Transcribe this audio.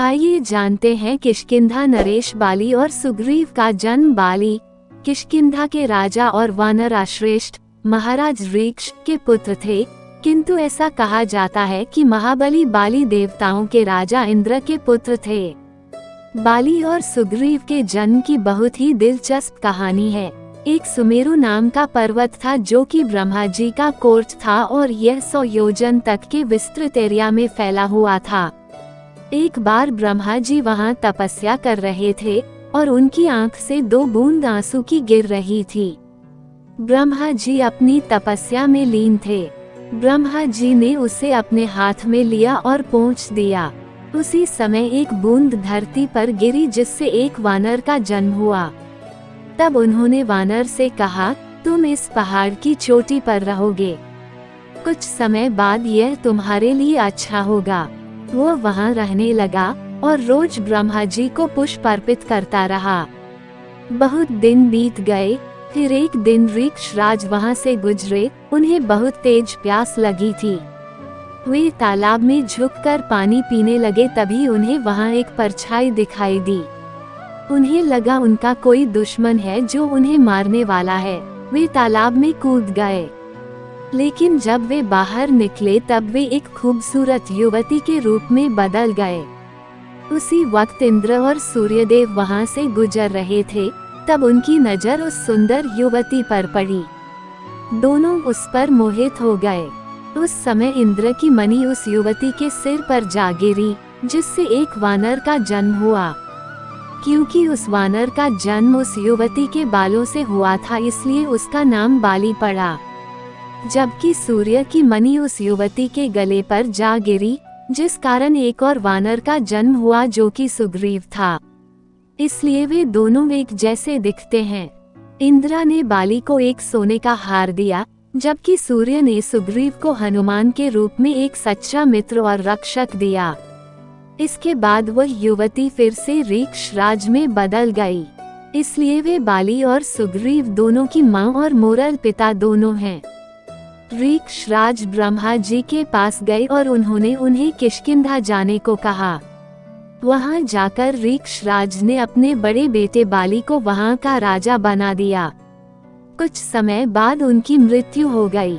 आइए जानते हैं किष्किंधा नरेश बाली और सुग्रीव का जन्म। बाली किष्किंधा के राजा और वानराश्रेष्ठ महाराज ऋक्ष के पुत्र थे, किंतु ऐसा कहा जाता है कि महाबली बाली देवताओं के राजा इंद्र के पुत्र थे। बाली और सुग्रीव के जन्म की बहुत ही दिलचस्प कहानी है। एक सुमेरु नाम का पर्वत था जो कि ब्रह्मा जी का कोर्ट था और यह 100 योजन तक के विस्तृत एरिया में फैला हुआ था। एक बार ब्रह्मा जी वहां तपस्या कर रहे थे और उनकी आंख से 2 बूंद आंसू की गिर रही थी। ब्रह्मा जी अपनी तपस्या में लीन थे। ब्रह्मा जी ने उसे अपने हाथ में लिया और पोंछ दिया। उसी समय एक बूंद धरती पर गिरी जिससे एक वानर का जन्म हुआ। तब उन्होंने वानर से कहा, तुम इस पहाड़ की चोटी पर रहोगे। कुछ समय बाद यह तुम्हारे लिए अच्छा होगा। वो वहाँ रहने लगा और रोज ब्रह्मा जी को पुष्प अर्पित करता रहा। बहुत दिन बीत गए। फिर एक दिन ऋक्ष राज वहाँ से गुजरे। उन्हें बहुत तेज प्यास लगी थी। वे तालाब में झुककर पानी पीने लगे। तभी उन्हें वहाँ एक परछाई दिखाई दी। उन्हें लगा उनका कोई दुश्मन है जो उन्हें मारने वाला है। वे तालाब में कूद गए, लेकिन जब वे बाहर निकले तब वे एक खूबसूरत युवती के रूप में बदल गए। उसी वक्त इंद्र और सूर्यदेव वहां से गुजर रहे थे। तब उनकी नजर उस सुंदर युवती पर पड़ी। दोनों उस पर मोहित हो गए। उस समय इंद्र की मणि उस युवती के सिर पर जा गिरी, जिससे एक वानर का जन्म हुआ। क्योंकि उस वानर का जन्म उस युवती के बालों से हुआ था, इसलिए उसका नाम बाली पड़ा। जबकि सूर्य की मणि उस युवती के गले पर जा गिरी, जिस कारण एक और वानर का जन्म हुआ जो कि सुग्रीव था। इसलिए वे दोनों एक जैसे दिखते हैं। इंद्र ने बाली को एक सोने का हार दिया, जबकि सूर्य ने सुग्रीव को हनुमान के रूप में एक सच्चा मित्र और रक्षक दिया। इसके बाद वह युवती फिर से ऋक्ष राज में बदल गई। इसलिए वे बाली और सुग्रीव दोनों की माँ और मोरल पिता दोनों हैं। ऋक्ष राज ब्रह्मा जी के पास गए और उन्होंने उन्हें किष्किंधा जाने को कहा। वहां जाकर ऋक्ष राज ने अपने बड़े बेटे बाली को वहां का राजा बना दिया। कुछ समय बाद उनकी मृत्यु हो गई।